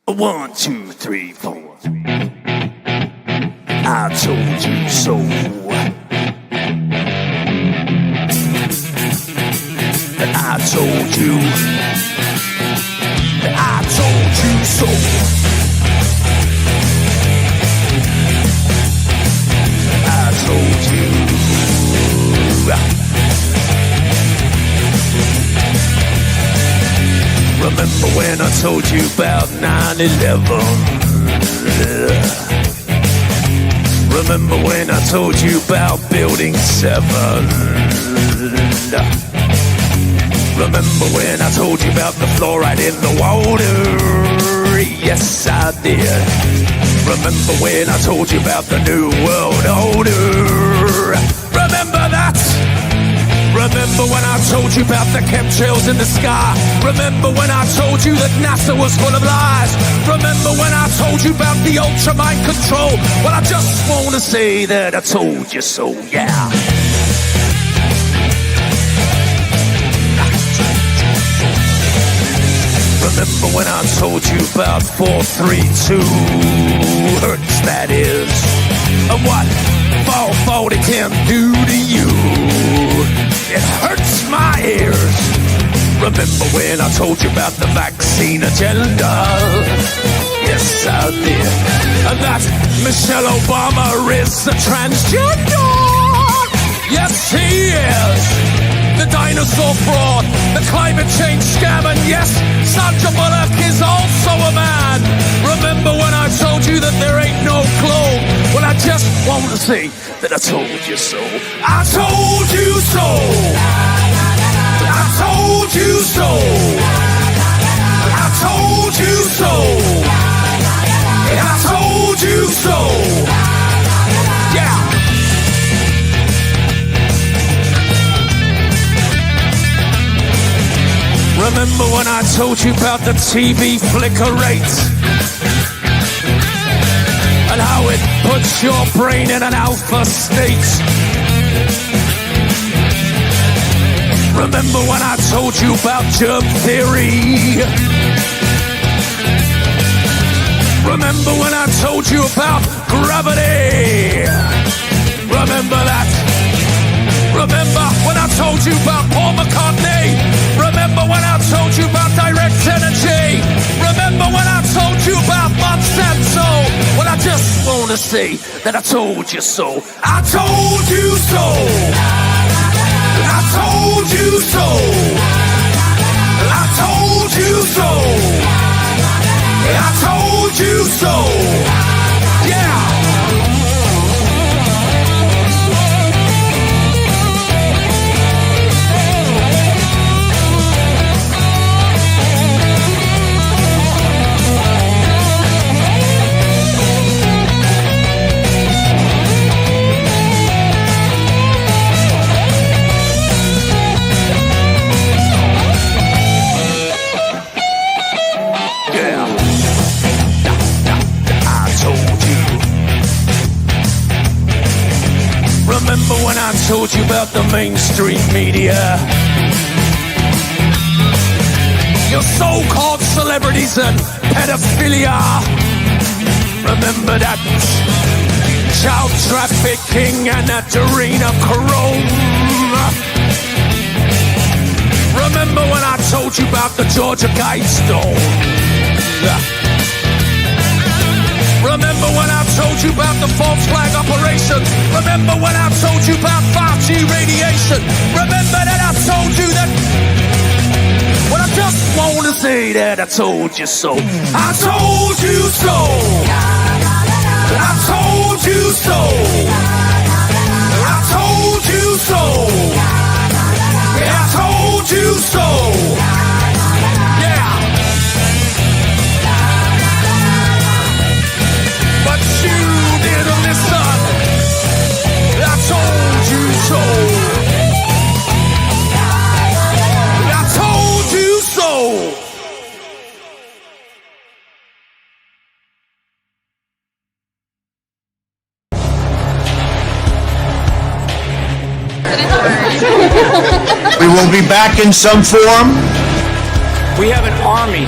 1, 2, 3, 4. I told you so. I told you. I told you so. I told you. Remember when I told you about 9/11? Remember when I told you about Building 7? Remember when I told you about the fluoride in the water? Yes, I did. Remember when I told you about the New World Order? Remember that? Remember when I told you about the chemtrails in the sky? Remember when I told you that NASA was full of lies? Remember when I told you about the ultra mind control? Well, I just want to say that I told you so, yeah. Remember when I told you about 432 hertz, that is, and what 440 can do to you? It hurts my ears. Remember when I told you about the vaccine agenda? Yes, I did. And that Michelle Obama is a transgender. Yes, he is. The dinosaur fraud, the climate change scam, and yes, Sandra Bullock is also a man. Remember when I told you that there ain't no clone? Well, I just want to say that I told you so. I told you so. I told you so. I told you so. I told you so. Yeah. Remember when I told you about the TV flicker rate? And how it puts your brain in an alpha state? Remember when I told you about germ theory? Remember when I told you about gravity? Remember that? Remember when I told you about Paul McCartney? Remember when I told you about direct energy? Remember when I told you about Monsanto? Well, I just want to say that I told you so. I told you so. I told you so. I told you so. I told you so. Yeah. Remember when I told you about the mainstream media? Your so-called celebrities and pedophilia. Remember that child trafficking and that adrenochrome. Remember when I told you about the Georgia Guidestone? Remember when I told you about the false flag operation? Remember when I told you about 5G radiation? Remember that I told you that? Well, I just want to say that I told you so. I told you so. I told you so. I told you so. I told you so. Yeah. But you didn't listen. I told you so. I told you so. We will be back in some form. We have an army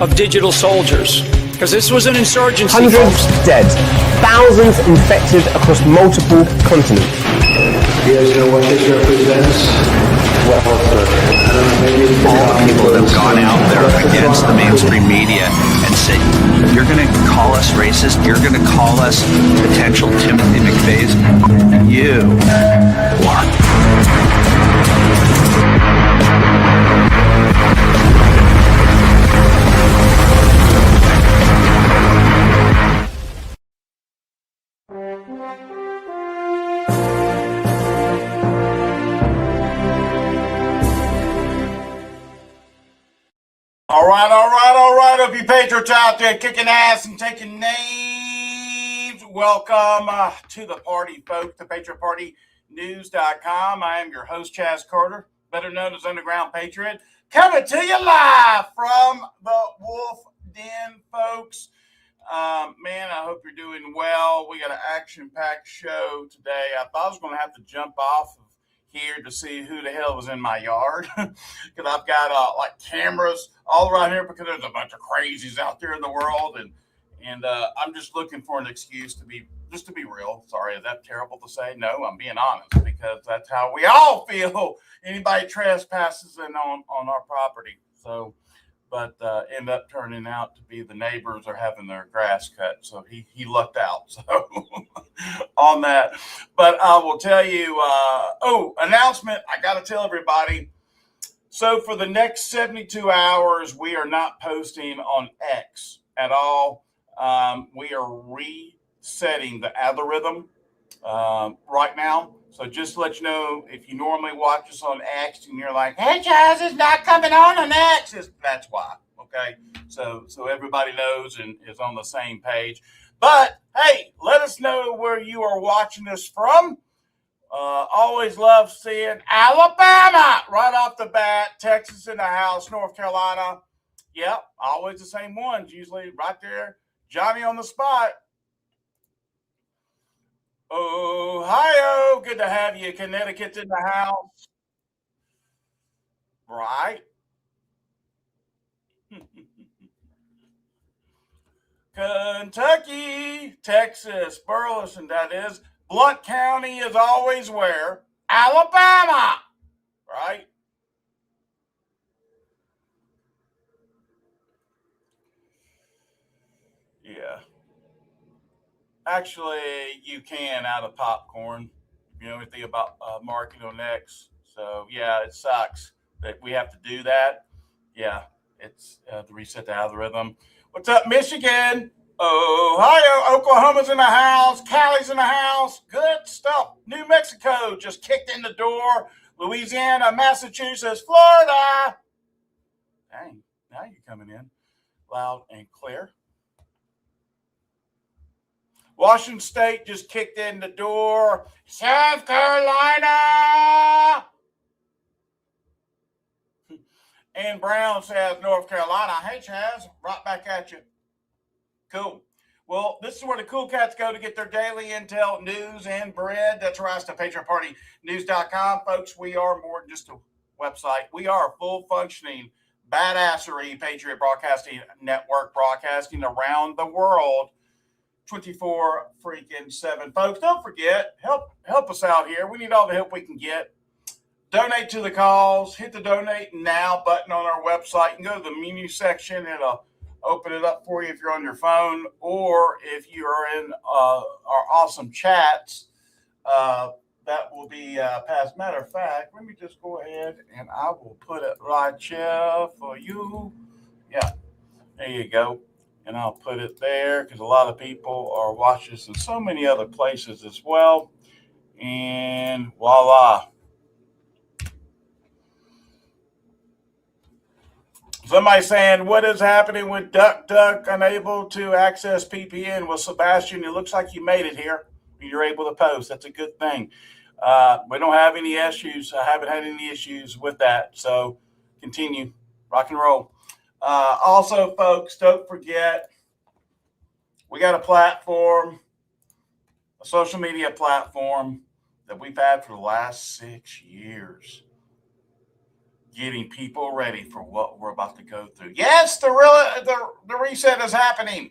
of digital soldiers. Because this was an insurgency. Hundreds dead, thousands infected across multiple continents. You guys know what this represents? Well, all the people that have gone out there against the mainstream media and said, you're going to call us racist, you're going to call us potential Timothy McVeighs, you are. All right. Hope you patriots out there kicking ass and taking names. Welcome to the party, folks, to PatriotPartyNews.com. I am your host, Chaz Carter, better known as Underground Patriot, coming to you live from the Wolf Den, folks. Man, I hope you're doing well. We got an action-packed show today. I thought I was going to have to jump off of here to see who the hell was in my yard, because I've got like cameras all around here because there's a bunch of crazies out there in the world, and I'm just looking for an excuse to be real. Sorry, is that terrible to say? No, I'm being honest, because that's how we all feel. Anybody trespasses on our property, so. But end up turning out to be the neighbors are having their grass cut. So he lucked out. So on that. But I will tell you, announcement. I got to tell everybody. So for the next 72 hours, we are not posting on X at all. We are resetting the algorithm right now. So just to let you know, if you normally watch us on X and you're like, hey, Chaz, it's not coming on X, that's why, okay? So everybody knows and is on the same page. But, hey, let us know where you are watching us from. Always love seeing Alabama right off the bat, Texas in the house, North Carolina. Yep, always the same ones, usually right there, Johnny on the spot. Ohio, good to have you. Connecticut's in the house. Right. Kentucky, Texas, Burleson, that is. Blount County is always where? Alabama. Right? Yeah. Actually, you can out of popcorn. You know anything about marketing on X? So, yeah, it sucks that we have to do that. Yeah, it's to reset the algorithm. What's up, Michigan? Ohio, Oklahoma's in the house. Cali's in the house. Good stuff. New Mexico just kicked in the door. Louisiana, Massachusetts, Florida. Dang, now you're coming in loud and clear. Washington State just kicked in the door. South Carolina. And Brown says North Carolina. Hey, Chaz, right back at you. Cool. Well, this is where the cool cats go to get their daily intel, news, and bread. That's right, to PatriotPartyNews.com. Folks, we are more than just a website. We are a full-functioning, badassery Patriot Broadcasting Network, broadcasting around the world 24/7. Folks, don't forget, help us out here. We need all the help we can get. Donate to the cause. Hit the donate now button on our website. You can go to the menu section. It'll open it up for you if you're on your phone, or if you are in our awesome chats, that will be passed. Matter of fact, let me just go ahead and I will put it right here for you. Yeah, there you go. And I'll put it there because a lot of people are watching this in so many other places as well. And voila. Somebody saying, what is happening with Duck unable to access PPN? Well, Sebastian, it looks like you made it here. You're able to post. That's a good thing. We don't have any issues. I haven't had any issues with that. So continue. Rock and roll. Also, folks, don't forget, we got a platform, a social media platform that we've had for the last 6 years. getting people ready for what we're about to go through. Yes, the reset is happening.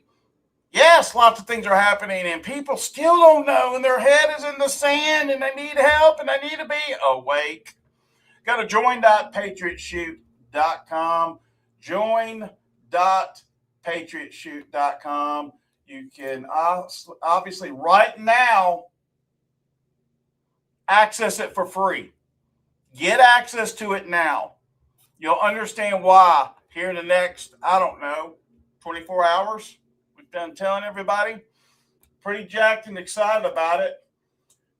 Yes, lots of things are happening, and people still don't know, and their head is in the sand, and they need help, and they need to be awake. Go to join.patriotshoot.com. Join.patriotshoot.com. You can obviously right now access it for free. Get access to it now. You'll understand why here in the next, 24 hours. We've done telling everybody. Pretty jacked and excited about it.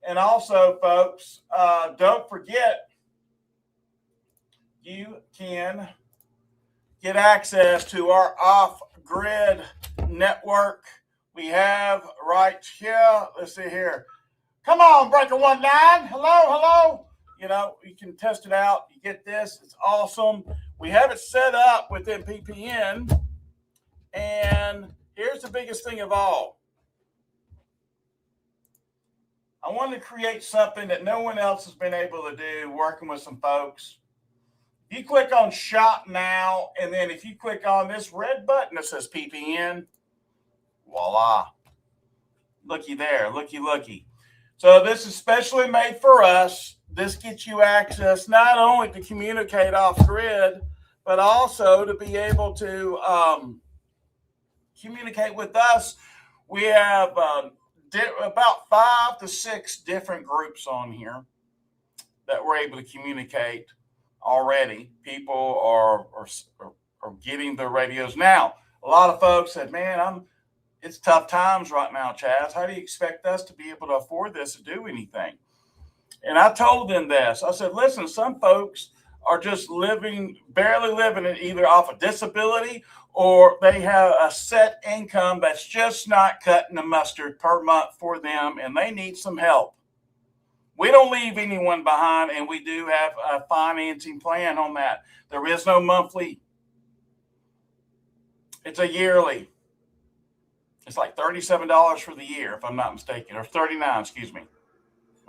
And also, folks, don't forget, you can get access to our off-grid network we have right here. Let's see here. Come on, Breaker 19. Hello. You can test it out. You get this. It's awesome. We have it set up within PPN. And here's the biggest thing of all. I wanted to create something that no one else has been able to do, working with some folks. You click on Shop Now, and then if you click on this red button that says PPN, voila. Looky there. Looky. So this is specially made for us. This gets you access not only to communicate off grid, but also to be able to communicate with us. We have about 5 to 6 different groups on here that we're able to communicate already. People are getting their radios now. A lot of folks said, man, it's tough times right now, Chaz. How do you expect us to be able to afford this to do anything? And I told them this. I said, listen, some folks are just barely living either off of disability, or they have a set income that's just not cutting the mustard per month for them, and they need some help. We don't leave anyone behind, and we do have a financing plan on that. There is no monthly. It's a yearly. It's like $37 for the year, if I'm not mistaken, or $39, excuse me.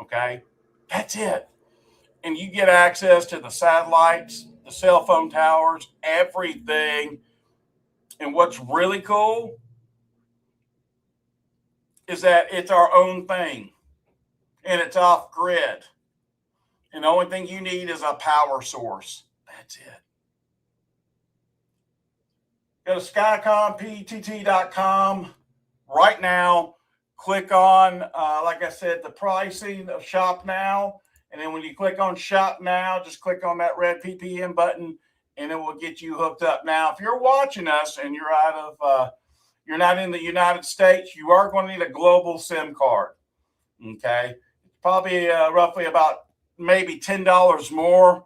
Okay? That's it. And you get access to the satellites, the cell phone towers, everything. And what's really cool is that it's our own thing, and it's off grid. And the only thing you need is a power source. That's it. Go to skycomptt.com right now. Click on, like I said, the pricing of Shop Now. And then when you click on Shop Now, just click on that red PPM button, and it will get you hooked up. Now, if you're watching us and you're you're not in the United States, you are going to need a global SIM card. Okay, it's probably roughly about maybe $10 more,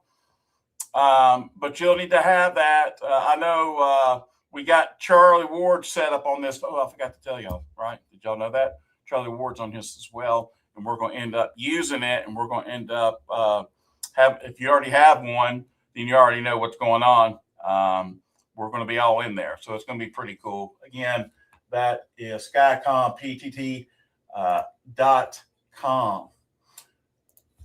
but you'll need to have that. I know we got Charlie Ward set up on this. Oh, I forgot to tell y'all, right? Did y'all know that? Charlie Ward's on his as well, and we're going to end up using it, and we're going to end up if you already have one, then you already know what's going on. We're going to be all in there, so it's going to be pretty cool. Again, that is skycomptt.com.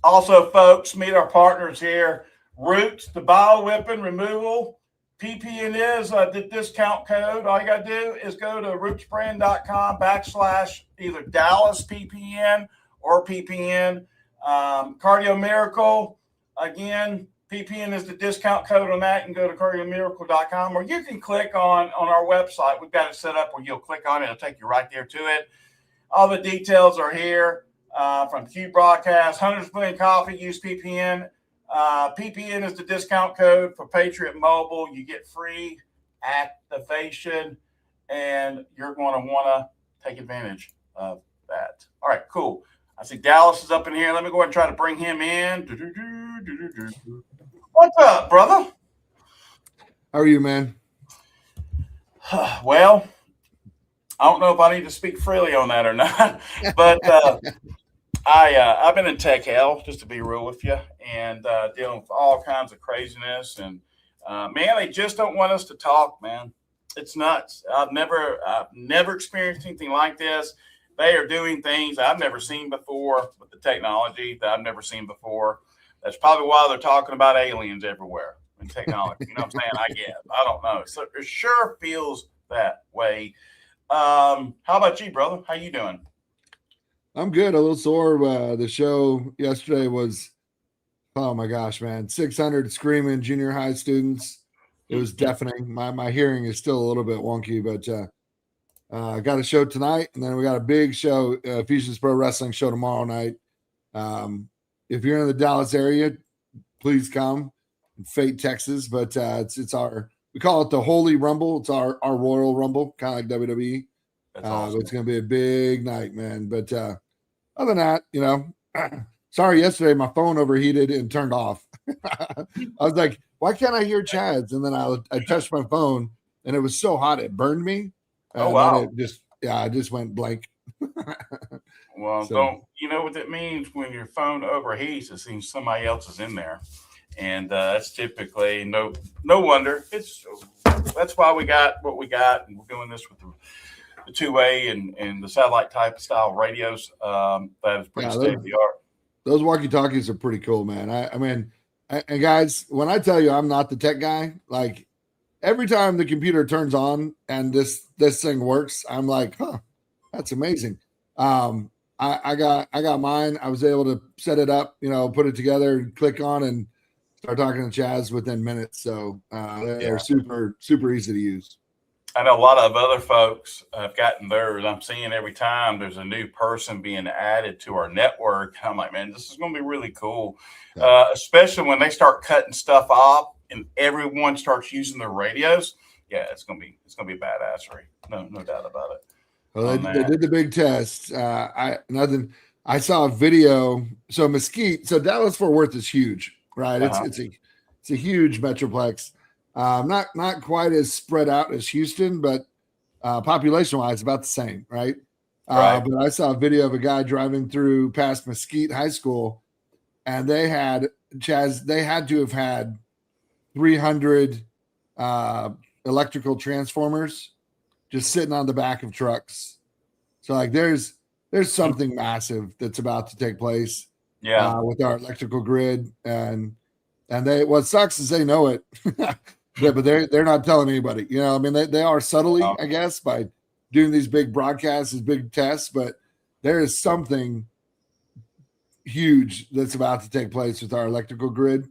Also, folks, meet our partners here. Roots, the bioweapon removal. PPN is the discount code. All you got to do is go to rootsbrand.com / either Dallas PPN or PPN. Cardio Miracle, again, PPN is the discount code on that. You can go to cardiomiracle.com, or you can click on our website. We've got it set up where you'll click on it. It'll take you right there to it. All the details are here from Q Broadcast. 100 Million Coffee, use PPN. PPN is the discount code for Patriot Mobile. You get free activation, and you're going to want to take advantage of that. All right, cool. I see Dallas is up in here. Let me go ahead and try to bring him in. What's up, brother? How are you, man? Well, I don't know if I need to speak freely on that or not, but I've been in tech hell, just to be real with you, and dealing with all kinds of craziness. And man, they just don't want us to talk, man. It's nuts. I've never experienced anything like this. They are doing things I've never seen before with the technology that I've never seen before. That's probably why they're talking about aliens everywhere. and technology. You know what I'm saying? I guess. I don't know. So it sure feels that way. How about you, brother? How you doing? I'm good. A little sore. The show yesterday was, oh my gosh, man, 600 screaming junior high students. It was deafening. My hearing is still a little bit wonky, but I got a show tonight, and then we got a big show, Fusions Pro Wrestling show tomorrow night. If you're in the Dallas area, please come. In Fate, Texas, but it's we call it the Holy Rumble. It's our Royal Rumble, kind of like WWE. That's awesome. It's going to be a big night, man. But other than that, sorry, yesterday my phone overheated and turned off. I was like, why can't I hear Chad's? And then I touched my phone, and it was so hot it burned me. Oh, wow. I just went blank. Well, don't you know what that means when your phone overheats? It seems somebody else is in there, and that's typically no wonder. That's why we got what we got, and we're doing this with the two-way and the satellite type style radios. That is pretty state of the art. Those walkie-talkies are pretty cool, man. I mean, and guys, when I tell you I'm not the tech guy, like every time the computer turns on and this thing works, I'm like, huh, that's amazing. I got mine. I was able to set it up, put it together and click on and start talking to Chaz within minutes. So they're super, super easy to use. I know a lot of other folks have gotten theirs. I'm seeing every time there's a new person being added to our network. I'm like, man, this is going to be really cool, especially when they start cutting stuff off and everyone starts using their radios. Yeah, it's going to be badassery. No doubt about it. Well, they did the big test. I saw a video. So Mesquite, so Dallas Fort Worth is huge, right? It's a huge metroplex. Not quite as spread out as Houston, but population wise, about the same, right? Right. But I saw a video of a guy driving through past Mesquite High School, and they had to have had 300 electrical transformers just sitting on the back of trucks. So like there's something massive that's about to take place with our electrical grid, and what sucks is they know it. Yeah, but they're not telling anybody. I mean, they are subtly, I guess, by doing these big broadcasts, these big tests, but there is something huge that's about to take place with our electrical grid.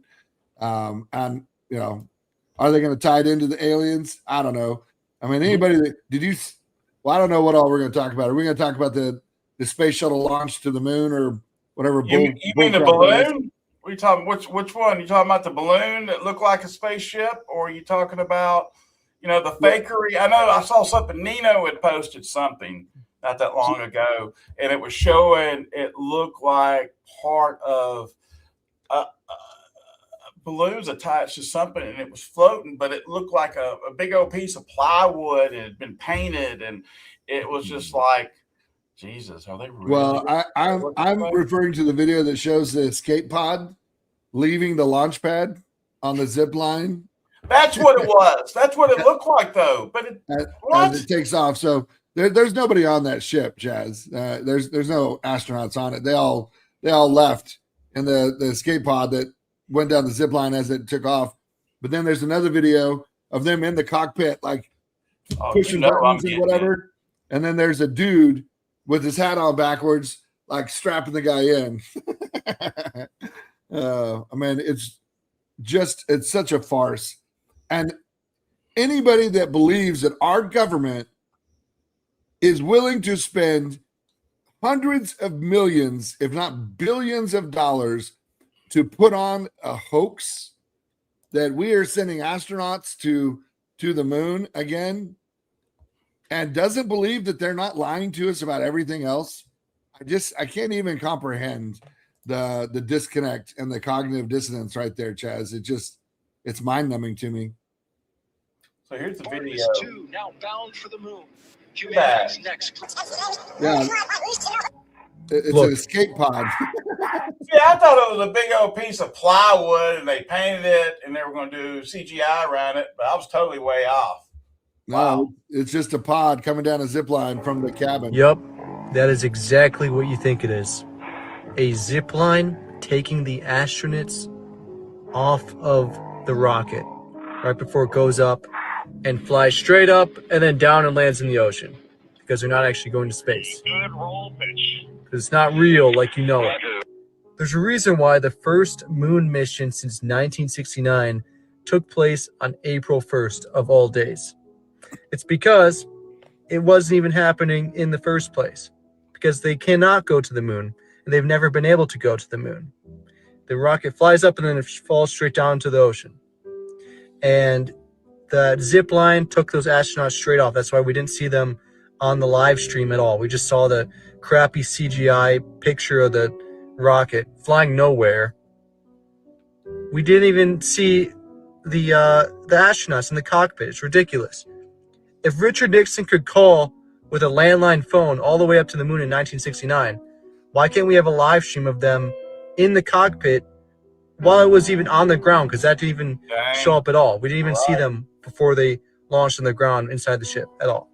And are they going to tie it into the aliens? I don't know. I mean, anybody I don't know what all we're going to talk about. Are we going to talk about the space shuttle launch to the moon or whatever? You mean the balloon? What are you talking? Which one? You talking about the balloon that looked like a spaceship, or are you talking about, the fakery? I know I saw something. Nino had posted something not that long ago, and it was showing it looked like part of balloons attached to something, and it was floating, but it looked like a big old piece of plywood. It had been painted, and it was just like, Jesus, are they really? Well, I'm referring to the video that shows the escape pod leaving the launch pad on the zip line. That's what it was. That's what it looked like, though. But as it takes off, so there's nobody on that ship, Jazz. There's no astronauts on it. They all left in the escape pod that went down the zip line as it took off. But then there's another video of them in the cockpit, like pushing buttons and whatever. And then there's a dude with his hat on backwards, like strapping the guy in. I mean, it's such a farce. And anybody that believes that our government is willing to spend hundreds of millions, if not billions of dollars to put on a hoax that we are sending astronauts to the moon again, and doesn't believe that they're not lying to us about everything else, I can't even comprehend the disconnect and the cognitive dissonance right there, Chaz. It's mind-numbing to me. So here's the video. Two now bound for the moon. Humanity's next. Yeah, it's an escape pod. Yeah, I thought it was a big old piece of plywood, and they painted it, and they were going to do CGI around it, but I was totally way off. No, it's just a pod coming down a zip line from the cabin. Yep, that is exactly what you think it is. A zip line taking the astronauts off of the rocket right before it goes up and flies straight up and then down and lands in the ocean, because they're not actually going to space. Good roll pitch. Because it's not real like you know it. There's a reason why the first moon mission since 1969 took place on April 1st of all days. It's because it wasn't even happening in the first place, because they cannot go to the moon, and they've never been able to go to the moon. The rocket flies up and then it falls straight down to the ocean. And the zip line took those astronauts straight off. That's why we didn't see them on the live stream at all. We just saw the crappy CGI picture of the rocket flying nowhere. We didn't even see the astronauts in the cockpit. It's ridiculous. If Richard Nixon could call with a landline phone all the way up to the moon in 1969, why can't we have a live stream of them in the cockpit while it was even on the ground? Because that didn't even show up at all. We didn't even see them before they launched on the ground inside the ship at all.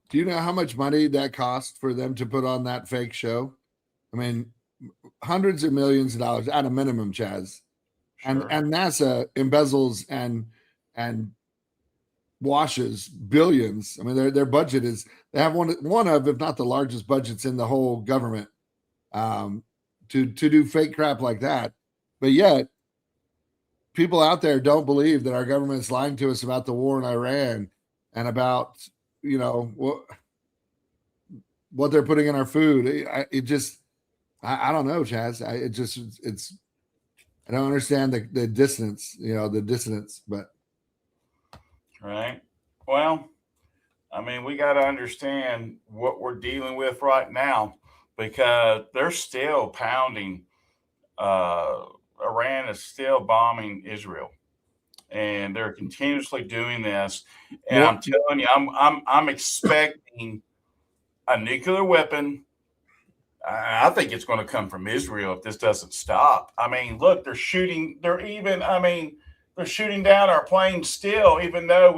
Do you know how much money that cost for them to put on that fake show? I mean, hundreds of millions of dollars at a minimum, Chaz. Sure. And NASA embezzles and washes billions. I mean, their budget is, they have one of, if not the largest budgets in the whole government, to do fake crap like that. But yet, people out there don't believe that our government is lying to us about the war in Iran and about, you know, what they're putting in our food. I don't know, Chaz. I don't understand the dissonance, the dissonance, but. Right. Well, I mean, we got to understand what we're dealing with right now, because they're still pounding. Iran is still bombing Israel, and they're continuously doing this. And I'm telling you, I'm expecting a nuclear weapon. I think it's going to come from Israel if this doesn't stop. I mean, look, they're shooting down our planes still, even though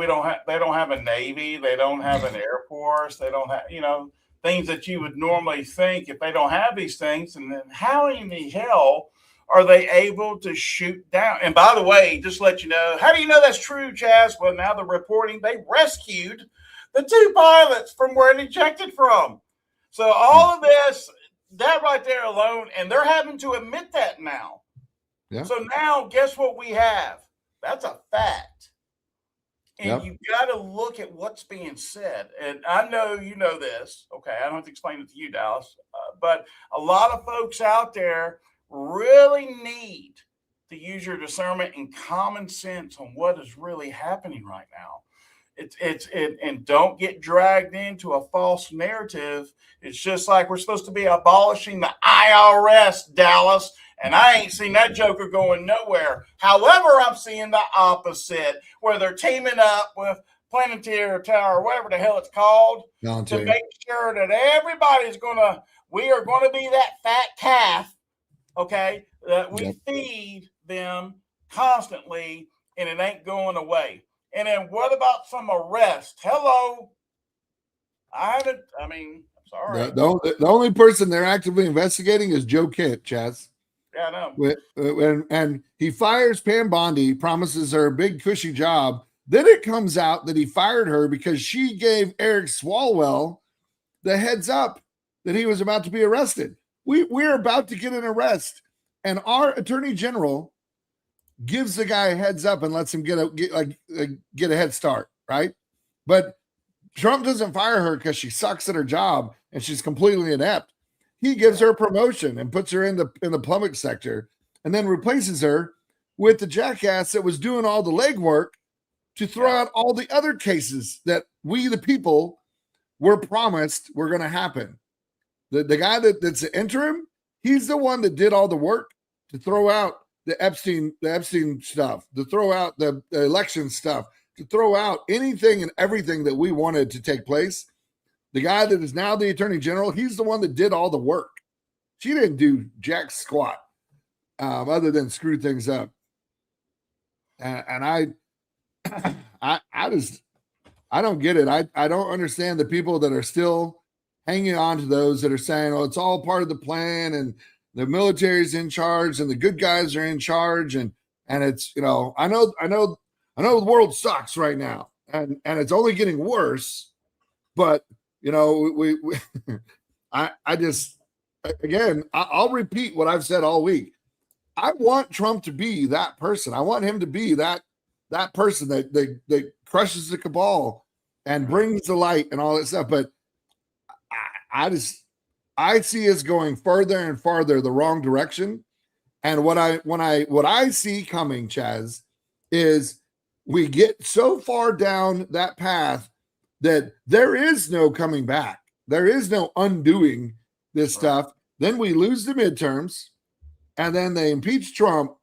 they don't have a Navy, they don't have an Air Force, they don't have, things that you would normally think if they don't have these things. And then how in the hell are they able to shoot down? And by the way, just to let you know, how do you know that's true, Chaz? Well, now they're reporting they rescued the 2 pilots from where it ejected from. So all of this, that right there alone, and they're having to admit that now. Yeah. So now guess what we have? That's a fact. And you got to look at what's being said. And I know you know this. Okay, I don't have to explain it to you, Dallas. But a lot of folks out there really need to use your discernment and common sense on what is really happening right now. And don't get dragged into a false narrative. It's just like we're supposed to be abolishing the IRS, Dallas, and I ain't seen that joker going nowhere. However, I'm seeing the opposite, where they're teaming up with Planetary Tower, whatever the hell it's called, to make sure that we are going to be that fat calf, okay, that we feed them constantly, and it ain't going away. And then what about some arrest? Hello. I'm sorry. The only person they're actively investigating is Joe Kent, Chaz. Yeah, I know. And he fires Pam Bondi, promises her a big cushy job. Then it comes out that he fired her because she gave Eric Swalwell the heads up that he was about to be arrested. We're about to get an arrest, and our attorney general gives the guy a heads up and lets him get a head start, right? But Trump doesn't fire her because she sucks at her job and she's completely inept. He gives her a promotion and puts her in the public sector, and then replaces her with the jackass that was doing all the legwork to throw out all the other cases that we, the people, were promised were going to happen. The guy that's the interim, he's the one that did all the work to throw out the Epstein stuff, to throw out the election stuff, to throw out anything and everything that we wanted to take place. The guy that is now the attorney general, he's the one that did all the work. She didn't do jack squat other than screw things up. And I don't get it. I don't understand the people that are still hanging on to those that are saying, "Oh, it's all part of the plan, and the military's in charge, and the good guys are in charge," and it's, you know, I know the world sucks right now, and it's only getting worse, but you know, we I just, again, I'll repeat what I've said all week. I want Trump to be that person. I want him to be that person that crushes the cabal and brings the light and all that stuff. But I see us going further and farther the wrong direction. And what I see coming, Chaz, is we get so far down that path that there is no coming back. There is no undoing this stuff. Then we lose the midterms, and then they impeach Trump.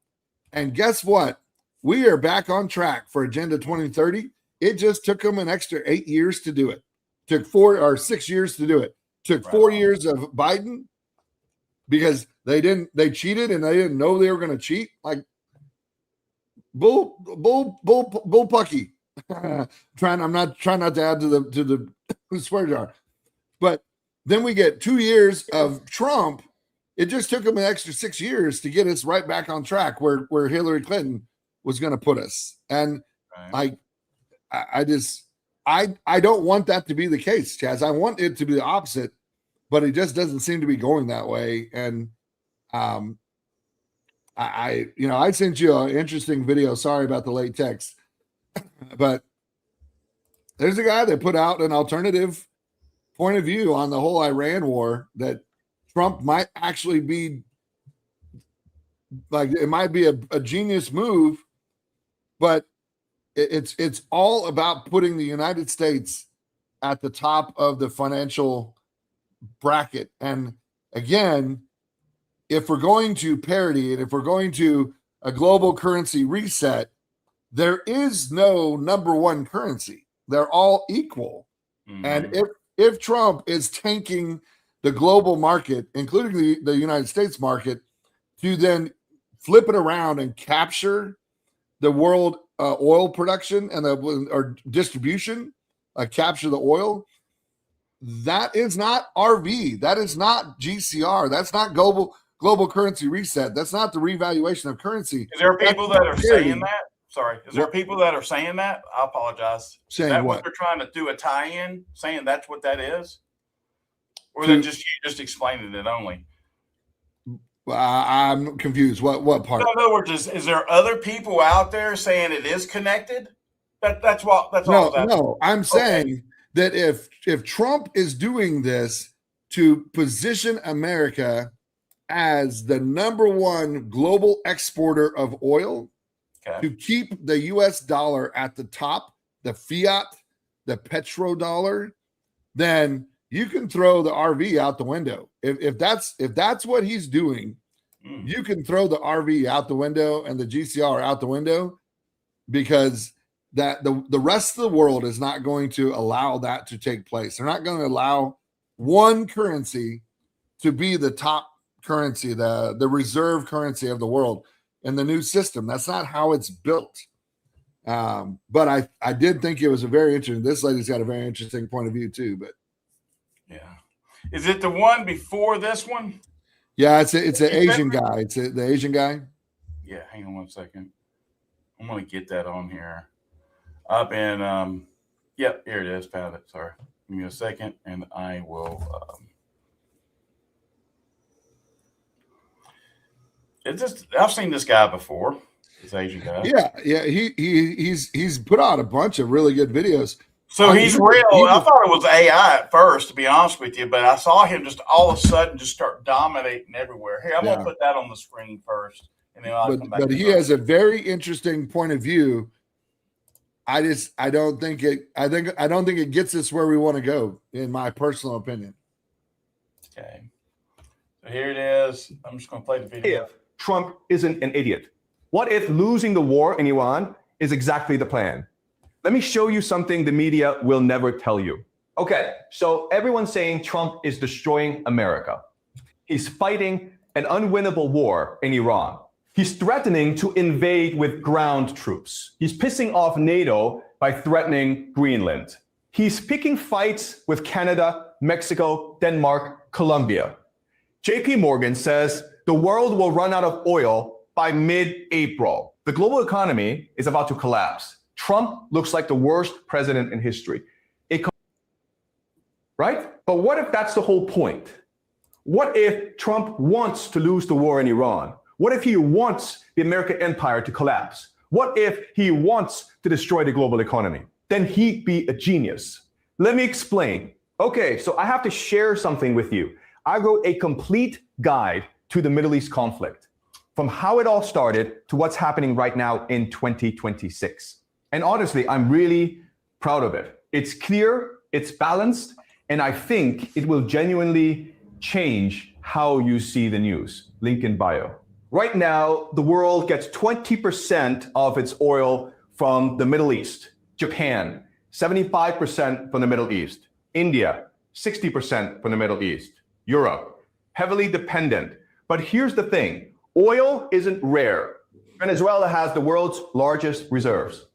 And guess what? We are back on track for Agenda 2030. It just took them an extra 8 years to do it. Took 4 or 6 years to do it. Took 4 years of Biden because they cheated and they didn't know they were going to cheat. Like bull pucky. I'm not trying not to add to the swear jar. But then we get 2 years of Trump. It just took them an extra 6 years to get us right back on track where Hillary Clinton was going to put us. And I don't want that to be the case, Chaz. I want it to be the opposite, but it just doesn't seem to be going that way. And I sent you an interesting video. Sorry about the late text, but there's a guy that put out an alternative point of view on the whole Iran war, that Trump might actually be like, it might be a genius move, but it's all about putting the United States at the top of the financial bracket. And again, if we're going to parity and if we're going to a global currency reset, there is no number one currency. They're all equal. Mm-hmm. And if Trump is tanking the global market, including the United States market, to then flip it around and capture the world oil production and or distribution, capture the oil, that is not RV. That is not GCR. That's not global currency reset. That's not the revaluation of currency. Is there people that are saying that? Sorry. Is there people that are saying that? I apologize. Saying is that what? What they're trying to do a tie-in, saying that's what that is? Or they just explaining it only? I'm confused. What part? In other words, is there other people out there saying it is connected? That's all. No. I'm saying that if Trump is doing this to position America as the number one global exporter of oil, to keep the U.S. dollar at the top, the fiat, the petrodollar, then you can throw the RV out the window. If that's what he's doing, you can throw the RV out the window and the GCR out the window, because that the rest of the world is not going to allow that to take place. They're not going to allow one currency to be the top currency, the reserve currency of the world in the new system. That's not how it's built. But I did think it was a very interesting. This lady's got a very interesting point of view too. But yeah, is it the one before this one? Yeah, it's an Asian guy. It's the Asian guy. Yeah, hang on one second. I'm gonna get that on here. Up in yep, here it is. Found it. Sorry, give me a second, and I will. It's just, I've seen this guy before. This Asian guy. Yeah. He's put out a bunch of really good videos. So he's real. I thought it was AI at first, to be honest with you, but I saw him just all of a sudden just start dominating everywhere. Here, I'm gonna put that on the screen first, and then I'll come back. But he has a very interesting point of view. I don't think it gets us where we want to go, in my personal opinion. Okay. So here it is. I'm just gonna play the video. If Trump isn't an idiot, what if losing the war in Iran is exactly the plan? Let me show you something the media will never tell you. Okay, so everyone's saying Trump is destroying America. He's fighting an unwinnable war in Iran. He's threatening to invade with ground troops. He's pissing off NATO by threatening Greenland. He's picking fights with Canada, Mexico, Denmark, Colombia. JP Morgan says the world will run out of oil by mid-April. The global economy is about to collapse. Trump looks like the worst president in history. Right? But what if that's the whole point? What if Trump wants to lose the war in Iran? What if he wants the American empire to collapse? What if he wants to destroy the global economy? Then he'd be a genius. Let me explain. Okay, so I have to share something with you. I wrote a complete guide to the Middle East conflict, from how it all started to what's happening right now in 2026. And honestly, I'm really proud of it. It's clear, it's balanced, and I think it will genuinely change how you see the news. Link in bio. Right now, the world gets 20% of its oil from the Middle East. Japan, 75% from the Middle East. India, 60% from the Middle East. Europe, heavily dependent. But here's the thing, oil isn't rare. Venezuela has the world's largest reserves.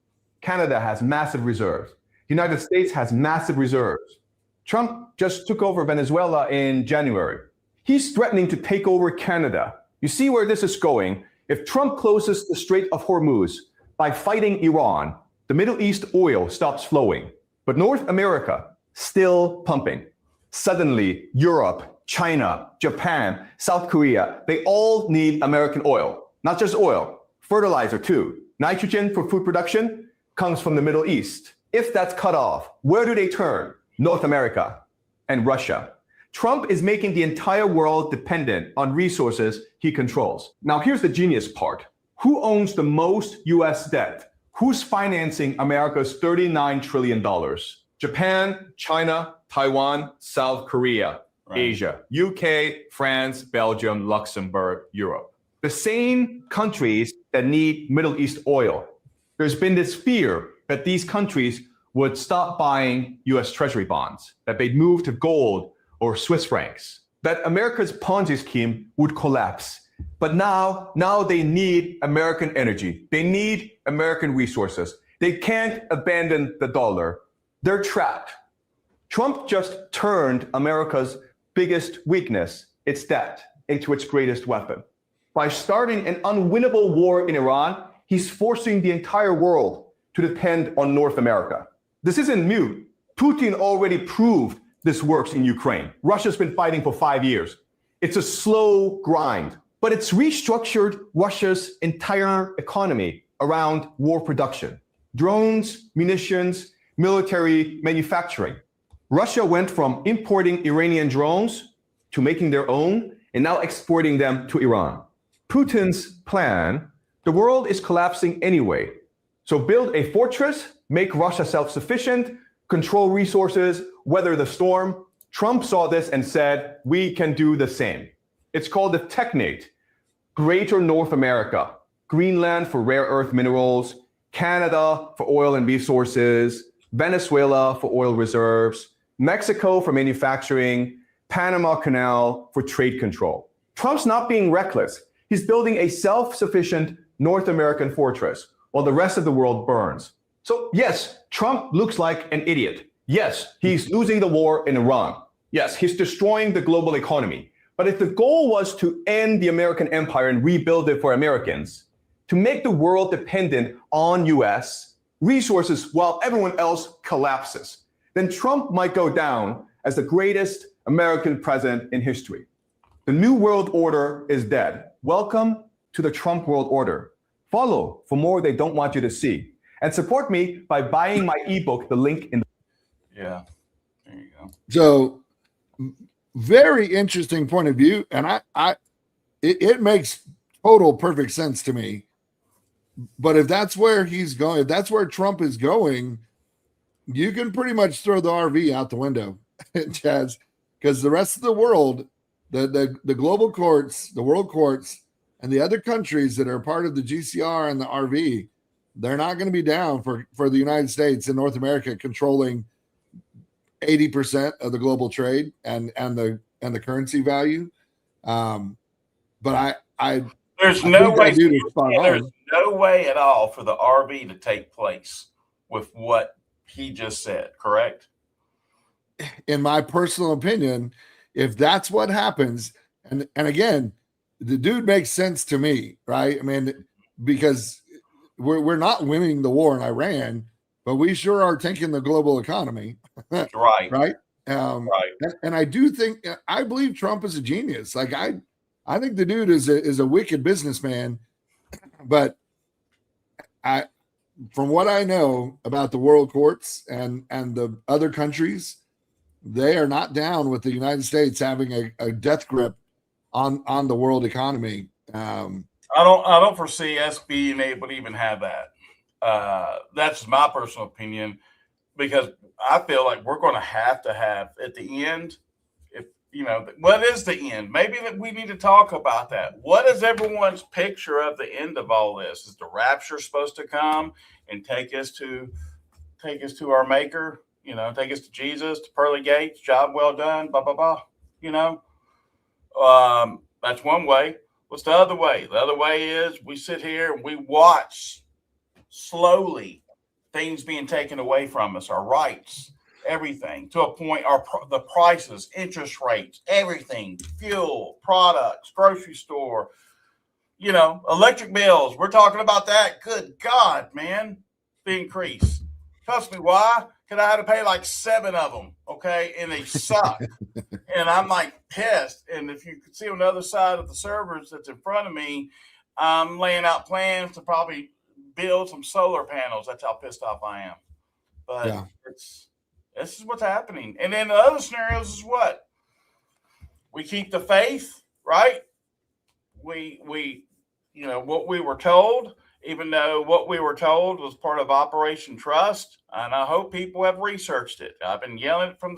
Canada has massive reserves. The United States has massive reserves. Trump just took over Venezuela in January. He's threatening to take over Canada. You see where this is going? If Trump closes the Strait of Hormuz by fighting Iran, the Middle East oil stops flowing. But North America, still pumping. Suddenly, Europe, China, Japan, South Korea, they all need American oil. Not just oil, fertilizer too. Nitrogen for food production comes from the Middle East. If that's cut off, where do they turn? North America and Russia. Trump is making the entire world dependent on resources he controls. Now, here's the genius part. Who owns the most US debt? Who's financing America's $39 trillion? Japan, China, Taiwan, South Korea, Asia, UK, France, Belgium, Luxembourg, Europe. The same countries that need Middle East oil. There's been this fear that these countries would stop buying US Treasury bonds, that they'd move to gold or Swiss francs, that America's Ponzi scheme would collapse. But now they need American energy. They need American resources. They can't abandon the dollar. They're trapped. Trump just turned America's biggest weakness, its debt, into its greatest weapon. By starting an unwinnable war in Iran, he's forcing the entire world to depend on North America. This isn't new. Putin already proved this works in Ukraine. Russia's been fighting for 5 years. It's a slow grind, but it's restructured Russia's entire economy around war production. Drones, munitions, military manufacturing. Russia went from importing Iranian drones to making their own and now exporting them to Iran. Putin's plan, the world is collapsing anyway. So build a fortress, make Russia self-sufficient, control resources, weather the storm. Trump saw this and said, we can do the same. It's called the Technate, Greater North America, Greenland for rare earth minerals, Canada for oil and resources, Venezuela for oil reserves, Mexico for manufacturing, Panama Canal for trade control. Trump's not being reckless. He's building a self-sufficient North American fortress while the rest of the world burns. So yes, Trump looks like an idiot. Yes, he's losing the war in Iran. Yes, he's destroying the global economy. But if the goal was to end the American empire and rebuild it for Americans, to make the world dependent on US resources while everyone else collapses, then Trump might go down as the greatest American president in history. The new world order is dead. Welcome to the Trump world order. Follow for more they don't want you to see. And support me by buying my ebook, the link in the... Yeah, there you go. So very interesting point of view. And it makes total perfect sense to me. But if that's where he's going, if that's where Trump is going, you can pretty much throw the RV out the window, Chaz, because the rest of the world, the global courts, the world courts, and the other countries that are part of the GCR and the RV, they're not going to be down for the United States and North America controlling 80% of the global trade and the currency value. But there's no way at all for the RV to take place with what he just said, correct? In my personal opinion, if that's what happens, and again, the dude makes sense to me, right? I mean, because we're not winning the war in Iran, but we sure are tanking the global economy. Right. Right. Right. And I do think, I believe Trump is a genius. Like I think the dude is a wicked businessman, but from what I know about the world courts and the other countries, they are not down with the United States having a death grip on the world economy. I don't foresee us being able to even have that. That's my personal opinion, because I feel like we're going to have at the end, if what is the end? Maybe that we need to talk about that. What is everyone's picture of the end of all this? Is the rapture supposed to come and take us to our maker? Take us to Jesus, to pearly gates, job well done, blah blah blah. That's one way. What's the other way? The other way is we sit here and we watch slowly things being taken away from us, our rights, everything, to a point, the prices, interest rates, everything, fuel, products, grocery store, electric bills. We're talking about that. Good God, man, the increase. Trust me, why? Because I had to pay like 7 of them, okay? And they suck. And I'm like pissed. And if you could see on the other side of the servers that's in front of me, I'm laying out plans to probably build some solar panels. That's how pissed off I am. But this is what's happening. And then the other scenarios is what? We keep the faith, right? We what we were told, even though what we were told was part of Operation Trust, and I hope people have researched it. I've been yelling it from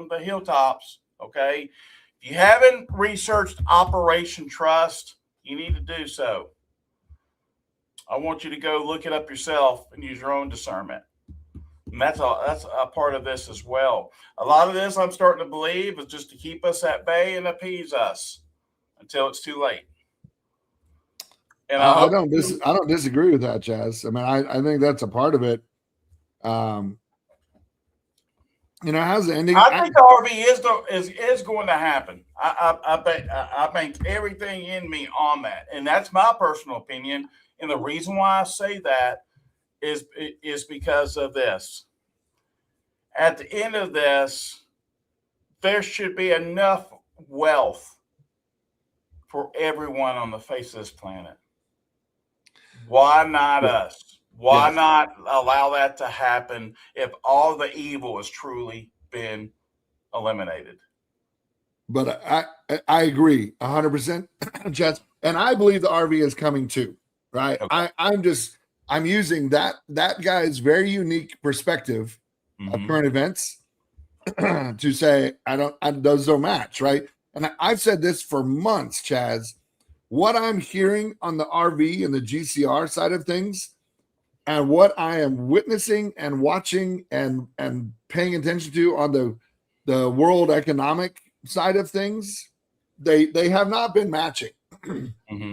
the hilltops, okay? If you haven't researched Operation Trust, you need to do so. I want you to go look it up yourself and use your own discernment. And that's a part of this as well. A lot of this, I'm starting to believe, is just to keep us at bay and appease us until it's too late. And I don't disagree with that, Chaz. I mean, I think that's a part of it. How's the ending? I think the RV is going to happen. I bank everything in me on that, and that's my personal opinion. And the reason why I say that is because of this. At the end of this, there should be enough wealth for everyone on the face of this planet. Why not us? Why not allow that to happen if all the evil has truly been eliminated? But I agree 100%, Jets, and I believe the RV is coming too. Right? Okay. I'm using that guy's very unique perspective of current events to say those don't match, right? And I've said this for months, Chaz. What I'm hearing on the RV and the GCR side of things, and what I am witnessing and watching and paying attention to on the world economic side of things, they have not been matching.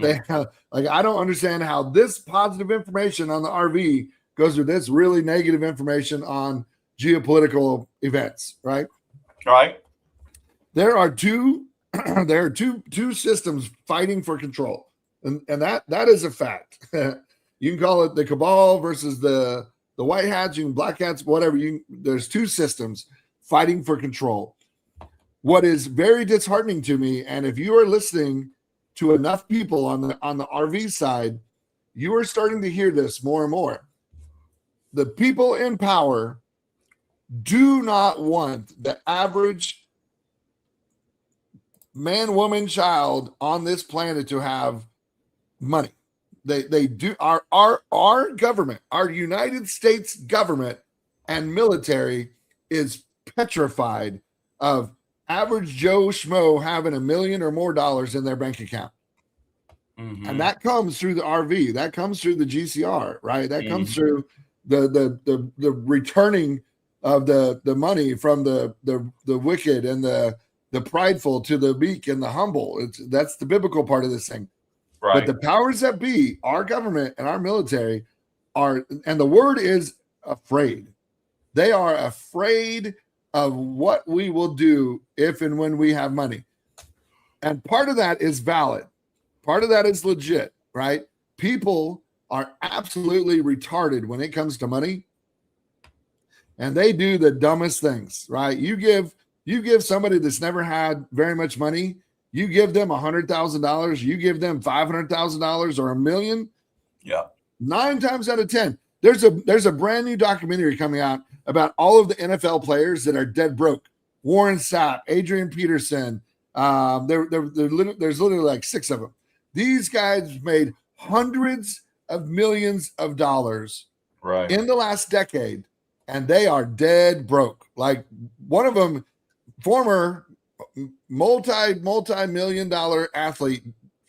They have, I don't understand how this positive information on the RV goes with this really negative information on geopolitical events, right? Right. There are two systems fighting for control, and that is a fact. You can call it the cabal versus the white hats, you can black hats, whatever. There's two systems fighting for control. What is very disheartening to me, and if you are listening to enough people on the RV side, you are starting to hear this more and more. The people in power do not want the average man, woman, child on this planet to have money. They do. Our government, our United States government and military is petrified of average Joe Schmo having $1 million or more in their bank account. And that comes through the RV, that comes through the GCR, right? That comes through the returning of the money from the wicked and the prideful to the meek and the humble. That's the biblical part of this thing. Right. But the powers that be, our government and our military are, and the word is afraid. They are afraid of what we will do if and when we have money. And part of that is valid. Part of that is legit, right? People are absolutely retarded when it comes to money. And they do the dumbest things, right? You give somebody that's never had very much money, you give them $100,000, you give them $500,000 or $1 million. Yeah. 9 times out of 10, there's a brand new documentary coming out about all of the NFL players that are dead broke. Warren Sapp, Adrian Peterson. There's literally like 6 of them. These guys made hundreds of millions of dollars in the last decade, and they are dead broke. Like one of them, former multi-million dollar athlete,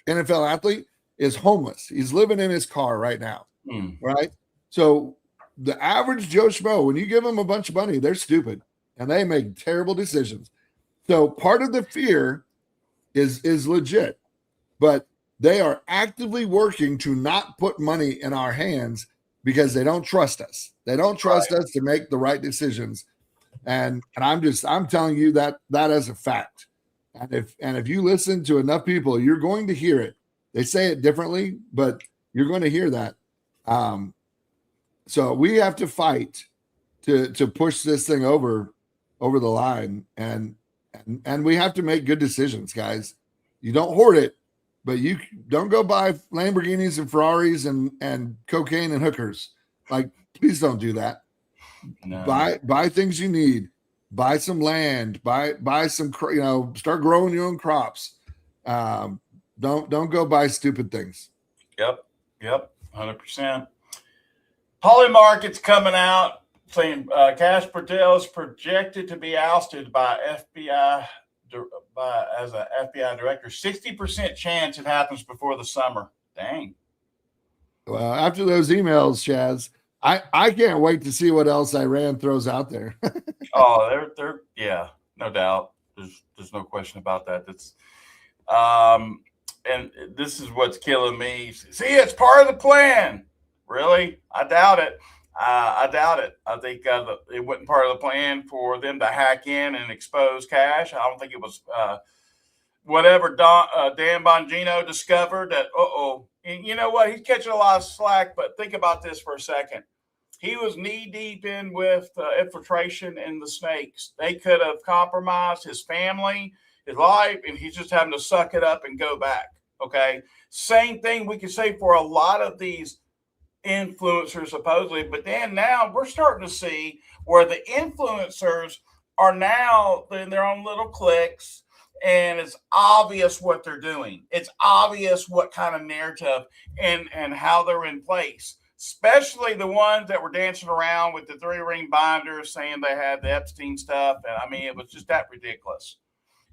NFL athlete, is homeless. He's living in his car right now. Right? So the average Joe Schmo, when you give them a bunch of money, they're stupid and they make terrible decisions. So part of the fear is legit, but they are actively working to not put money in our hands because they don't trust us. They don't trust us to make the right decisions. And I'm telling you that as a fact. And if you listen to enough people, you're going to hear it. They say it differently, but you're going to hear that. So we have to fight to push this thing over the line, and we have to make good decisions, guys. You don't hoard it, but you don't go buy Lamborghinis and Ferraris and cocaine and hookers. Like, please don't do that. No. Buy things you need. Buy some land. Buy some, start growing your own crops. Don't go buy stupid things. Yep, 100%. Polymarket's coming out saying Cash Patel is projected to be ousted by FBI as an FBI director. 60% chance it happens before the summer. Dang. Well, after those emails, Chaz, I can't wait to see what else Iran throws out there. Oh, they're yeah, no doubt. There's no question about that. That's and this is what's killing me. See, it's part of the plan. Really? I doubt it. I doubt it. I think it wasn't part of the plan for them to hack in and expose Cash. I don't think it was whatever Dan Bongino discovered that, and you know what? He's catching a lot of slack, but think about this for a second. He was knee-deep in with infiltration in the snakes. They could have compromised his family, his life, and he's just having to suck it up and go back, okay? Same thing we can say for a lot of these influencers supposedly, but then now we're starting to see where the influencers are now in their own little cliques, and it's obvious what they're doing. It's obvious what kind of narrative and how they're in place, especially the ones that were dancing around with the 3-ring binders saying they had the Epstein stuff. And I mean, it was just that ridiculous.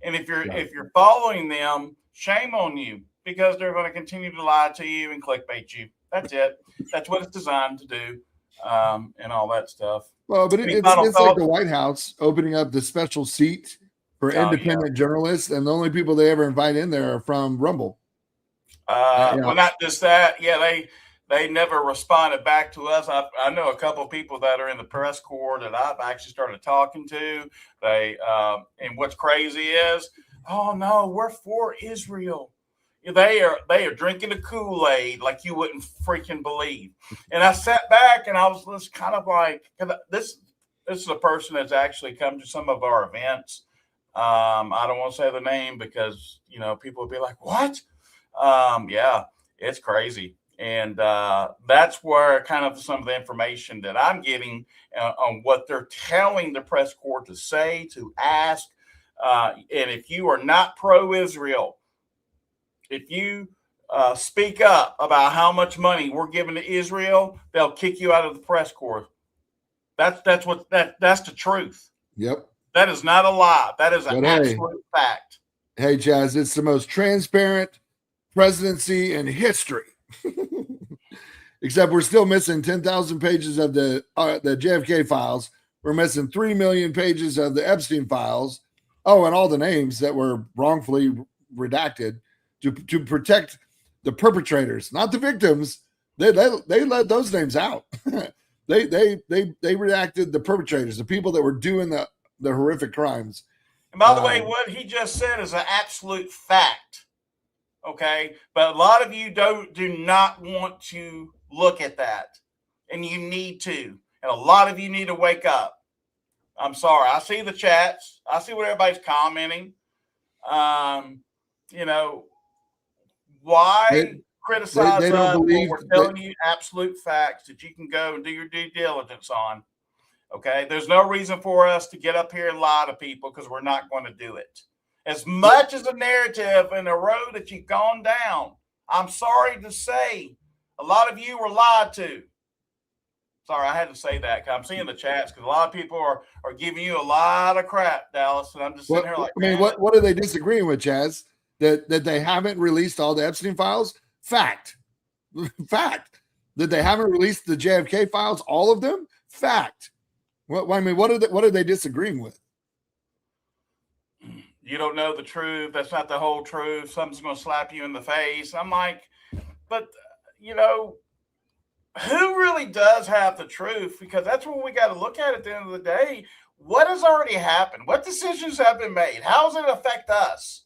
And if you're following them, shame on you, because they're going to continue to lie to you and clickbait you. That's it. That's what it's designed to do, and all that stuff. Well, but it's like the White House opening up the special seat for independent journalists, and the only people they ever invite in there are from Rumble. Well, not just that. Yeah, they never responded back to us. I know a couple of people that are in the press corps that I've actually started talking to. And what's crazy is, oh no, we're for Israel. They are drinking the Kool-Aid like you wouldn't freaking believe. And I sat back and I was just kind of like, this is a person that's actually come to some of our events. I don't want to say the name because, people would be like, what? Yeah, it's crazy. And that's where kind of some of the information that I'm getting on what they're telling the press corps to say, to ask. And if you are not pro-Israel, if you speak up about how much money we're giving to Israel, they'll kick you out of the press corps. That's the truth. Yep. That is not a lie. That is an absolute fact. Hey, Chaz, it's the most transparent presidency in history. Except we're still missing 10,000 pages of the JFK files. We're missing 3 million pages of the Epstein files. Oh, and all the names that were wrongfully redacted to protect the perpetrators, not the victims. They let those names out. They redacted the perpetrators, the people that were doing the horrific crimes. And by the way, what he just said is an absolute fact. Okay, but a lot of you do not want to look at that, and you need to. And a lot of you need to wake up. I'm sorry. I see the chats. I see what everybody's commenting. You know, why criticize they us don't when believe we're telling you absolute facts that you can go and do your due diligence on? Okay, there's no reason for us to get up here and lie to people because we're not going to do it. As much as a narrative and a road that you've gone down, I'm sorry to say, a lot of you were lied to. Sorry, I had to say that because I'm seeing the chats because a lot of people are giving you a lot of crap, Dallas, and I'm just sitting here like, I mean, what are they disagreeing with, Chaz? That they haven't released all the Epstein files? Fact. Fact. That they haven't released the JFK files, all of them? Fact. What are they disagreeing with? You don't know the truth. That's not the whole truth. Something's going to slap you in the face. I'm like, but, you know, who really does have the truth? Because that's what we got to look at the end of the day. What has already happened? What decisions have been made? How does it affect us?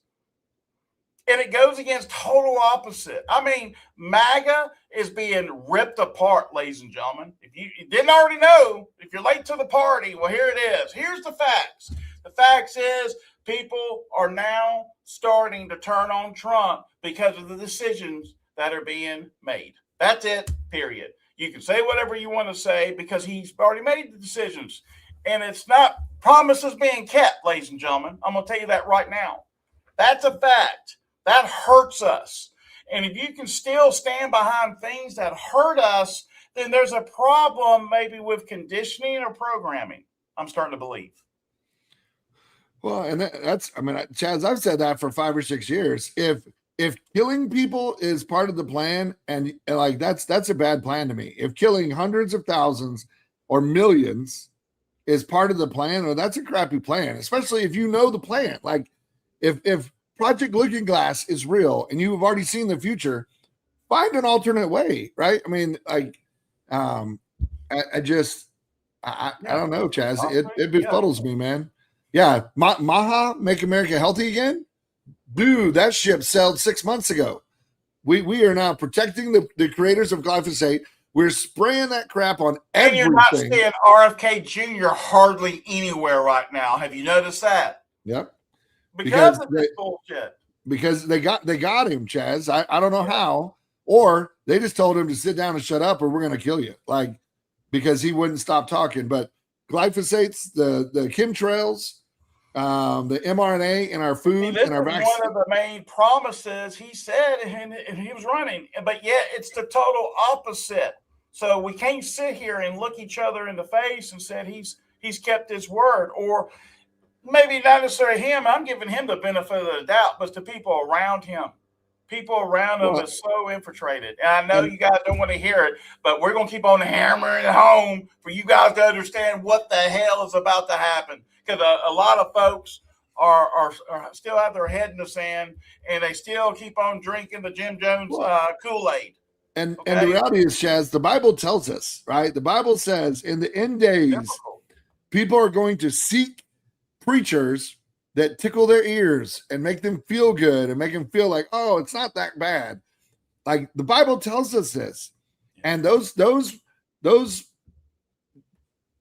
And it goes against total opposite. I mean, MAGA is being ripped apart, ladies and gentlemen. If you didn't already know, if you're late to the party, well, here it is. Here's the facts. The facts is people are now starting to turn on Trump because of the decisions that are being made. That's it, period. You can say whatever you want to say because he's already made the decisions. And it's not promises being kept, ladies and gentlemen. I'm going to tell you that right now. That's a fact. That hurts us. And if you can still stand behind things that hurt us, then there's a problem maybe with conditioning or programming. I'm starting to believe. Well, and that's, I mean, Chaz, I've said that for 5 or 6 years. If killing people is part of the plan, and like that's a bad plan to me. If killing hundreds of thousands or millions is part of the plan, well, that's a crappy plan, especially if you know the plan. Like if Project Looking Glass is real and you've already seen the future, find an alternate way, right? I mean, like, I don't know, Chaz. It befuddles me, man. Yeah, Maha, Make America Healthy Again. Dude, that ship sailed 6 months ago. We are now protecting the creators of glyphosate. We're spraying that crap on everything. And you're not seeing RFK Jr. hardly anywhere right now. Have you noticed that? Yep. Because of this bullshit. Because they got him, Chaz. I don't know how. Or they just told him to sit down and shut up or we're going to kill you. Like, because he wouldn't stop talking. But glyphosates, the chemtrails, the mRNA in our food and our vaccine. One of the main promises he said, and he was running, but yet it's the total opposite. So we can't sit here and look each other in the face and said he's kept his word, or maybe not necessarily him. I'm giving him the benefit of the doubt, but the people around him. People around him are so infiltrated. And I know you guys don't want to hear it, but we're going to keep on hammering it home for you guys to understand what the hell is about to happen. Because a lot of folks are still have their head in the sand, and they still keep on drinking the Jim Jones Kool-Aid. And the reality is, Chaz, the Bible tells us, right? The Bible says in the end days, people are going to seek preachers that tickle their ears and make them feel good and make them feel like, oh, it's not that bad. Like the Bible tells us this. And those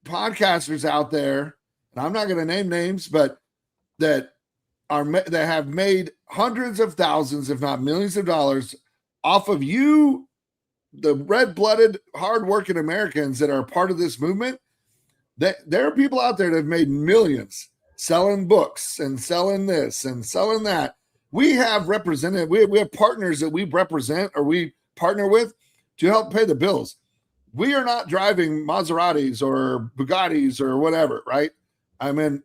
podcasters out there, and I'm not going to name names, but that have made hundreds of thousands, if not millions of dollars off of you, the red-blooded, hard-working Americans that are part of this movement, that there are people out there that have made millions selling books and selling this and selling that. We have represented, we have partners that we represent or we partner with to help pay the bills. We are not driving Maseratis or Bugattis or whatever, right? I mean,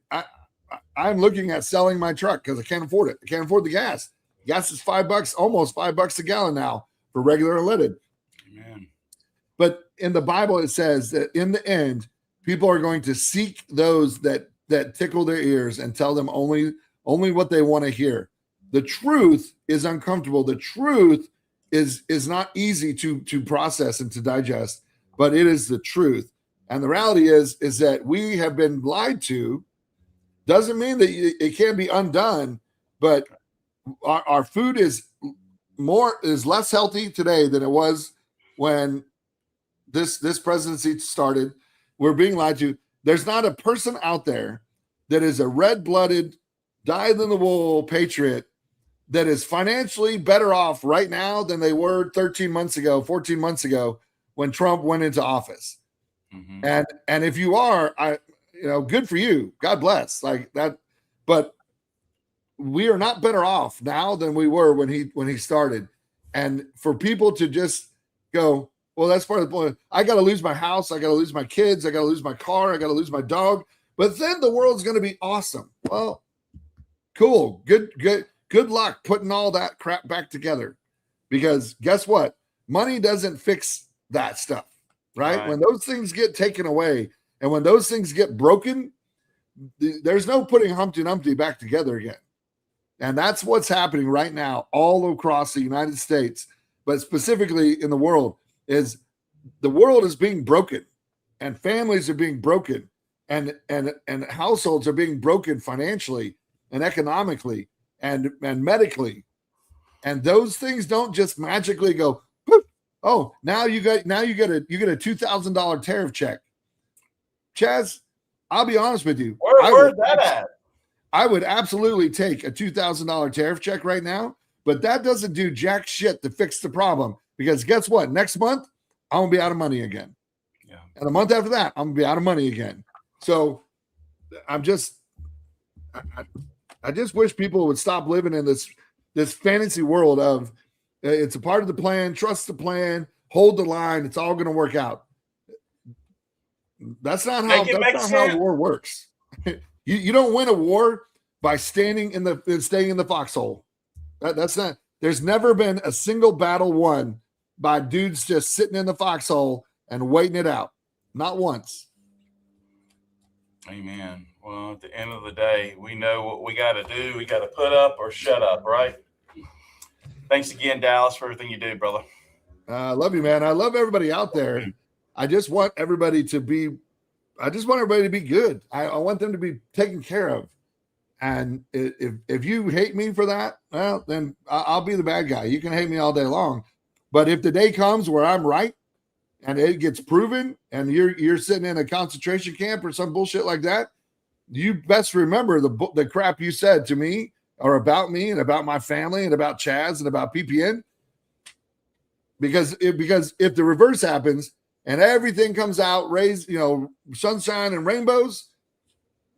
I'm looking at selling my truck because I can't afford it. I can't afford the gas. Gas is $5, almost $5 a gallon now for regular unleaded. Amen. But in the Bible, it says that in the end, people are going to seek those that tickle their ears and tell them only what they want to hear. The truth is uncomfortable. The truth is not easy to process and to digest, but it is the truth. And the reality is that we have been lied to. Doesn't mean that it can't be undone, but our food is less healthy today than it was when this presidency started. We're being lied to. There's not a person out there that is a red-blooded, dyed-in-the-wool patriot that is financially better off right now than they were 13 months ago, 14 months ago when Trump went into office. Mm-hmm. And if you are, good for you. God bless. Like that. But we are not better off now than we were when he started. And for people to just go, well, that's part of the point. I got to lose my house. I got to lose my kids. I got to lose my car. I got to lose my dog. But then the world's going to be awesome. Well, cool. Good luck putting all that crap back together. Because guess what? Money doesn't fix that stuff, right? When those things get taken away and when those things get broken, there's no putting Humpty Dumpty back together again. And that's what's happening right now all across the United States, but specifically in the world. Is the world is being broken and families are being broken and households are being broken financially and economically and medically. And those things don't just magically go, oh, now you get a $2,000 tariff check. Chaz, I'll be honest with you. Where's that at? I would absolutely take a $2,000 tariff check right now, but that doesn't do jack shit to fix the problem. Because guess what? Next month, I'm going to be out of money again. Yeah. And the month after that, I'm going to be out of money again. So I just wish people would stop living in this fantasy world of it's a part of the plan, trust the plan, hold the line, it's all going to work out. That's not how war works. You don't win a war by staying in the foxhole. That's not. There's never been a single battle won by dudes just sitting in the foxhole and waiting it out. Not once. Amen. Well, at the end of the day, we know what we got to do. We got to put up or shut up, right? Thanks again, Dallas, for everything you do, brother. I love you, man. I love everybody out there. I just want everybody to be good. I want them to be taken care of. And if you hate me for that, well, then I'll be the bad guy. You can hate me all day long. But if the day comes where I'm right and it gets proven and you're sitting in a concentration camp or some bullshit like that, you best remember the crap you said to me or about me and about my family and about Chaz and about PPN. Because if the reverse happens and everything comes out, sunshine and rainbows,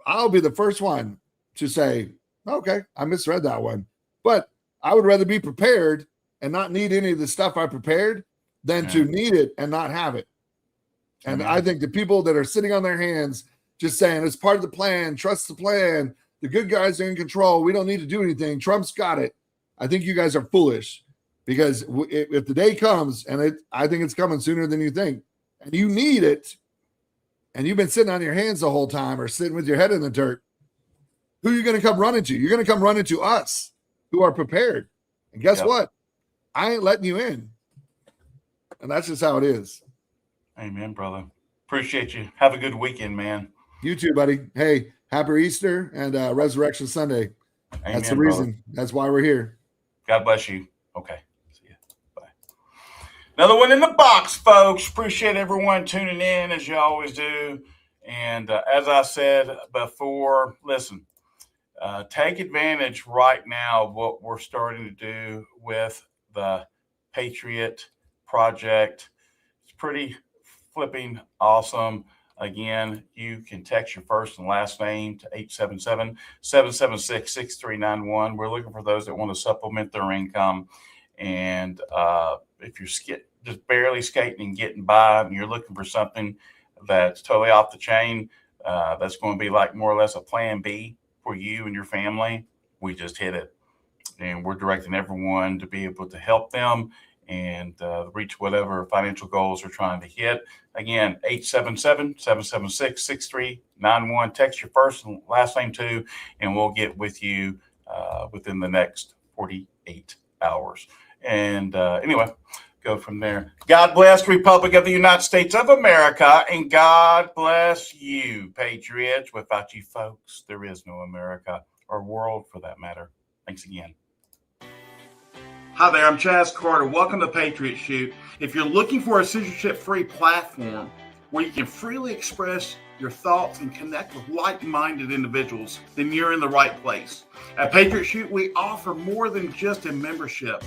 I'll be the first one to say, okay, I misread that one. But I would rather be prepared and not need any of the stuff I prepared than to need it and not have it. And I think the people that are sitting on their hands just saying it's part of the plan, trust the plan, the good guys are in control, we don't need to do anything, Trump's got it. I think you guys are foolish because if the day comes, and I think it's coming sooner than you think, and you need it, and you've been sitting on your hands the whole time or sitting with your head in the dirt, who are you going to come running to? You're going to come running to us who are prepared. And guess what? I ain't letting you in. And that's just how it is. Amen, brother. Appreciate you. Have a good weekend, man. You too, buddy. Hey, happy Easter and Resurrection Sunday. Amen, that's the reason. Brother. That's why we're here. God bless you. Okay. See ya. Bye. Another one in the box, folks. Appreciate everyone tuning in as you always do. And as I said before, listen, take advantage right now of what we're starting to do with the Patriot Project. It's pretty flipping awesome. Again, you can text your first and last name to 877-776-6391. We're looking for those that want to supplement their income. And if you're just barely skating and getting by and you're looking for something that's totally off the chain, that's going to be like more or less a plan B for you and your family, we just hit it. And we're directing everyone to be able to help them and reach whatever financial goals they're trying to hit. Again, 877-776-6391. Text your first and last name too, and we'll get with you within the next 48 hours. And anyway, go from there. God bless the Republic of the United States of America, and God bless you, patriots. Without you folks, there is no America or world for that matter. Thanks again. Hi there, I'm Chaz Carter. Welcome to Patriot Shoot. If you're looking for a censorship-free platform where you can freely express your thoughts and connect with like-minded individuals, then you're in the right place. At Patriot Shoot, we offer more than just a membership.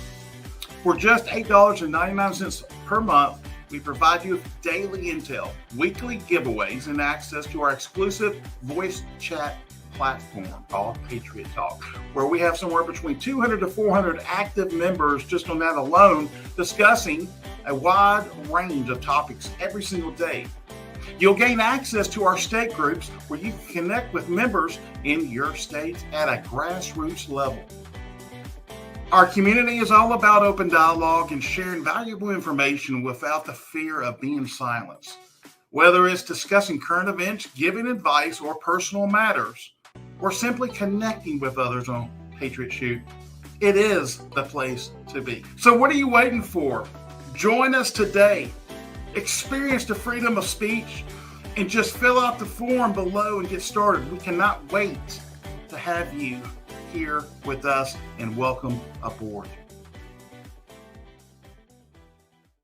For just $8.99 per month, we provide you with daily intel, weekly giveaways, and access to our exclusive voice chat platform called Patriot Talk, where we have somewhere between 200 to 400 active members just on that alone, discussing a wide range of topics every single day. You'll gain access to our state groups where you can connect with members in your state at a grassroots level. Our community is all about open dialogue and sharing valuable information without the fear of being silenced. Whether it's discussing current events, giving advice, or personal matters, or simply connecting with others on Patriot Shoot, it is the place to be. So what are you waiting for? Join us today. Experience the freedom of speech and just fill out the form below and get started. We cannot wait to have you here with us, and welcome aboard.